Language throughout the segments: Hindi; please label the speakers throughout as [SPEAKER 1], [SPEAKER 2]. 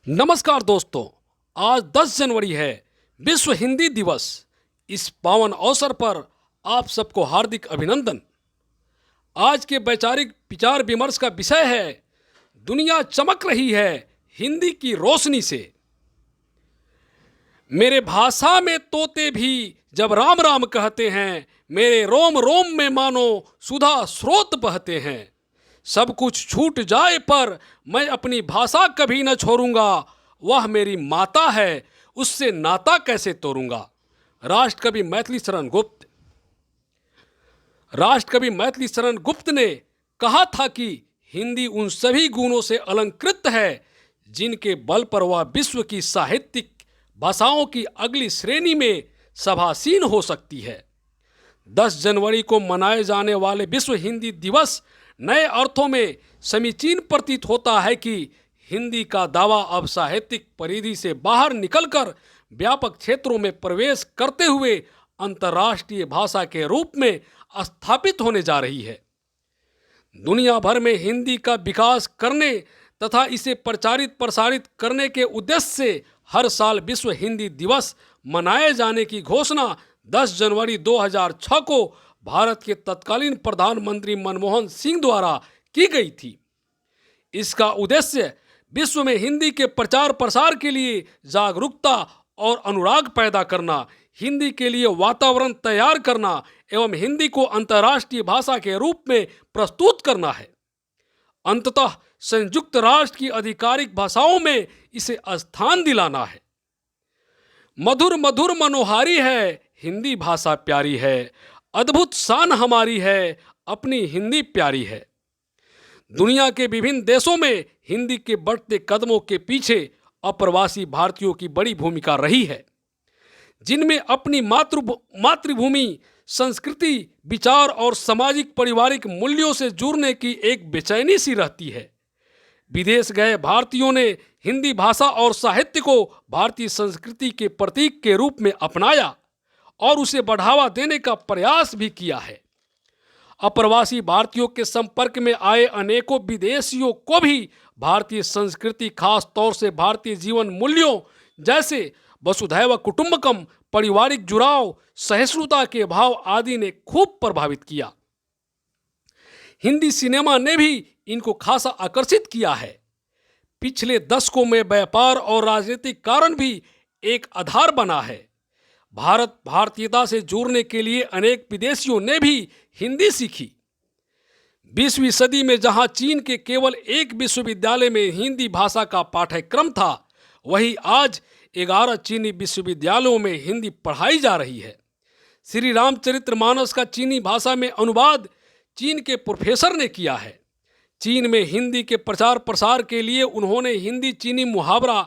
[SPEAKER 1] नमस्कार दोस्तों। आज 10 जनवरी है, विश्व हिंदी दिवस। इस पावन अवसर पर आप सबको हार्दिक अभिनंदन। आज के वैचारिक विचार विमर्श का विषय है, दुनिया चमक रही है हिंदी की रोशनी से। मेरे भाषा में तोते भी जब राम राम कहते हैं, मेरे रोम रोम में मानो सुधा स्रोत बहते हैं। सब कुछ छूट जाए पर मैं अपनी भाषा कभी न छोड़ूंगा, वह मेरी माता है, उससे नाता कैसे तोड़ूंगा। राष्ट्रकवि मैथिली शरण गुप्त। राष्ट्रकवि मैथिली शरण गुप्त ने कहा था कि हिंदी उन सभी गुणों से अलंकृत है जिनके बल पर वह विश्व की साहित्यिक भाषाओं की अगली श्रेणी में सभासीन हो सकती है। 10 जनवरी को मनाए जाने वाले विश्व हिंदी दिवस नए अर्थों में समीचीन प्रतीत होता है कि हिंदी का दावा अब साहित्यिक परिधि से बाहर निकलकर व्यापक क्षेत्रों में प्रवेश करते हुए अंतर्राष्ट्रीय भाषा के रूप में स्थापित होने जा रही है। दुनिया भर में हिंदी का विकास करने तथा इसे प्रचारित प्रसारित करने के उद्देश्य से हर साल विश्व हिंदी दिवस मनाए जाने की घोषणा 10 जनवरी 2006 को भारत के तत्कालीन प्रधानमंत्री मनमोहन सिंह द्वारा की गई थी। इसका उद्देश्य विश्व में हिंदी के प्रचार प्रसार के लिए जागरूकता और अनुराग पैदा करना, हिंदी के लिए वातावरण तैयार करना एवं हिंदी को अंतर्राष्ट्रीय भाषा के रूप में प्रस्तुत करना है। अंततः संयुक्त राष्ट्र की आधिकारिक भाषाओं में इसे स्थान दिलाना है। मधुर मधुर मनोहारी है, हिंदी भाषा प्यारी है, अद्भुत शान हमारी है, अपनी हिंदी प्यारी है। दुनिया के विभिन्न देशों में हिंदी के बढ़ते कदमों के पीछे अप्रवासी भारतीयों की बड़ी भूमिका रही है, जिनमें अपनी मातृभूमि, संस्कृति, विचार और सामाजिक पारिवारिक मूल्यों से जुड़ने की एक बेचैनी सी रहती है। विदेश गए भारतीयों ने हिंदी भाषा और साहित्य को भारतीय संस्कृति के प्रतीक के रूप में अपनाया और उसे बढ़ावा देने का प्रयास भी किया है। अप्रवासी भारतीयों के संपर्क में आए अनेकों विदेशियों को भी भारतीय संस्कृति, खास तौर से भारतीय जीवन मूल्यों जैसे वसुधैव कुटुंबकम, पारिवारिक जुड़ाव, सहिष्णुता के भाव आदि ने खूब प्रभावित किया। हिंदी सिनेमा ने भी इनको खासा आकर्षित किया है। पिछले दशकों में व्यापार और राजनीतिक कारण भी एक आधार बना है। भारतीयता से जुड़ने के लिए अनेक विदेशियों ने भी हिंदी सीखी। 20वीं सदी में जहां चीन के केवल एक विश्वविद्यालय में हिंदी भाषा का पाठ्यक्रम था, वहीं आज 11 चीनी विश्वविद्यालयों में हिंदी पढ़ाई जा रही है। श्री रामचरितमानस का चीनी भाषा में अनुवाद चीन के प्रोफेसर ने किया है। चीन में हिंदी के प्रचार प्रसार के लिए उन्होंने हिंदी चीनी मुहावरा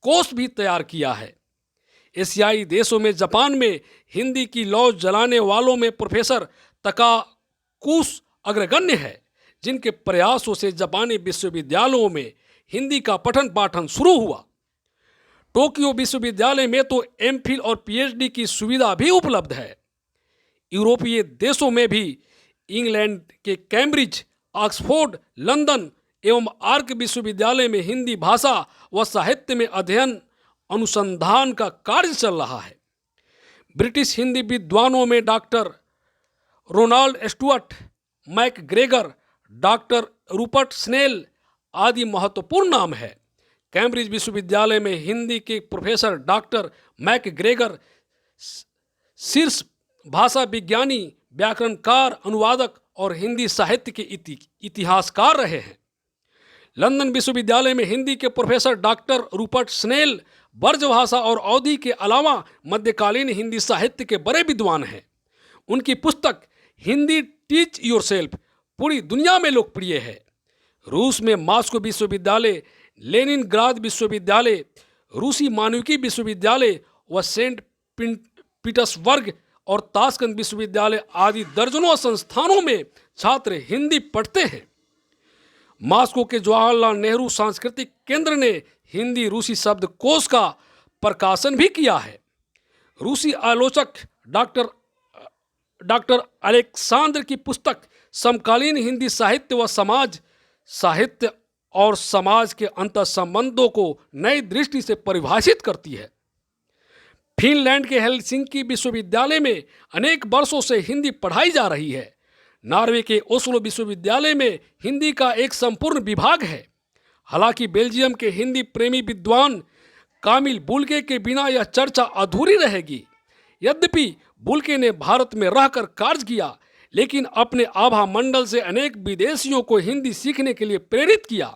[SPEAKER 1] कोष भी तैयार किया है। एशियाई देशों में जापान में हिंदी की लौ जलाने वालों में प्रोफेसर तकाकुस अग्रगण्य है, जिनके प्रयासों से जापानी विश्वविद्यालयों में हिंदी का पठन पाठन शुरू हुआ। टोक्यो विश्वविद्यालय में तो एमफिल और पीएचडी की सुविधा भी उपलब्ध है। यूरोपीय देशों में भी इंग्लैंड के कैम्ब्रिज, ऑक्सफोर्ड, लंदन एवं आर्क विश्वविद्यालय में हिंदी भाषा व साहित्य में अध्ययन अनुसंधान का कार्य चल रहा है। ब्रिटिश हिंदी विद्वानों में doctor Ronald Stuart, McGregor, doctor Rupert Snell आदि महत्वपूर्ण नाम है। कैम्ब्रिज विश्वविद्यालय में हिंदी के प्रोफेसर डॉक्टर मैकग्रेगर शीर्ष भाषा विज्ञानी, व्याकरणकार, अनुवादक और हिंदी साहित्य के इतिहासकार रहे हैं। लंदन विश्वविद्यालय में हिंदी के professor doctor Rupert Snell Brajbhasha और अवधी के अलावा मध्यकालीन हिंदी साहित्य के बड़े विद्वान हैं। उनकी पुस्तक हिंदी टीच योरसेल्फ पूरी दुनिया में लोकप्रिय है। रूस में मॉस्को विश्वविद्यालय, लेनिनग्राद विश्वविद्यालय, रूसी मानविकी विश्वविद्यालय व सेंट पीटर्सबर्ग और ताशकंद विश्वविद्यालय आदि दर्जनों संस्थानों में छात्र हिंदी पढ़ते हैं। मॉस्को के जवाहरलाल नेहरू सांस्कृतिक केंद्र ने हिंदी रूसी शब्दकोश का प्रकाशन भी किया है। रूसी आलोचक डॉक्टर अलेक्सांद्र की पुस्तक समकालीन हिंदी साहित्य व समाज साहित्य और समाज के अंतर्संबंधों को नई दृष्टि से परिभाषित करती है। फिनलैंड के हेलसिंकी विश्वविद्यालय में अनेक वर्षों से हिंदी पढ़ाई जा रही है। नॉर्वे के ओस्लो विश्वविद्यालय में हिंदी का एक संपूर्ण विभाग है। हालांकि बेल्जियम के हिंदी प्रेमी विद्वान कामिल बुल्के के बिना यह चर्चा अधूरी रहेगी। यद्यपि बुल्के ने भारत में रहकर कार्य किया, लेकिन अपने आभा मंडल से अनेक विदेशियों को हिंदी सीखने के लिए प्रेरित किया।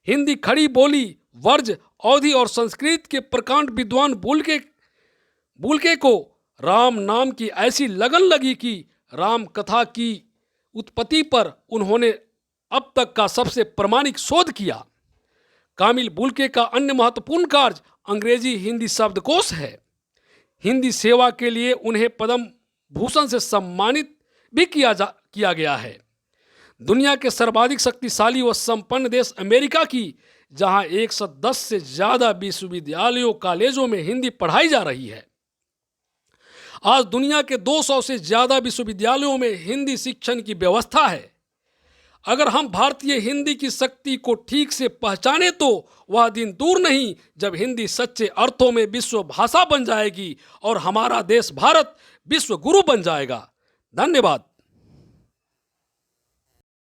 [SPEAKER 1] हिंदी खड़ी बोली, वर्ज, अवधी और संस्कृत के प्रकांड विद्वान बुल्के को राम नाम की ऐसी लगन लगी कि राम कथा की उत्पत्ति पर उन्होंने अब तक का सबसे प्रामाणिक शोध किया। कामिल बुल्के का अन्य महत्वपूर्ण कार्य अंग्रेजी हिंदी शब्दकोश है। हिंदी सेवा के लिए उन्हें पद्म भूषण से सम्मानित भी किया गया है। दुनिया के सर्वाधिक शक्तिशाली व संपन्न देश अमेरिका की, जहां 110 से ज़्यादा विश्वविद्यालयों कॉलेजों में हिंदी पढ़ाई जा रही है। आज दुनिया के 200 से ज़्यादा विश्वविद्यालयों में हिंदी शिक्षण की व्यवस्था है। अगर हम भारतीय हिंदी की शक्ति को ठीक से पहचाने तो वह दिन दूर नहीं जब हिंदी सच्चे अर्थों में विश्व भाषा बन जाएगी और हमारा देश भारत विश्व गुरु बन जाएगा। धन्यवाद।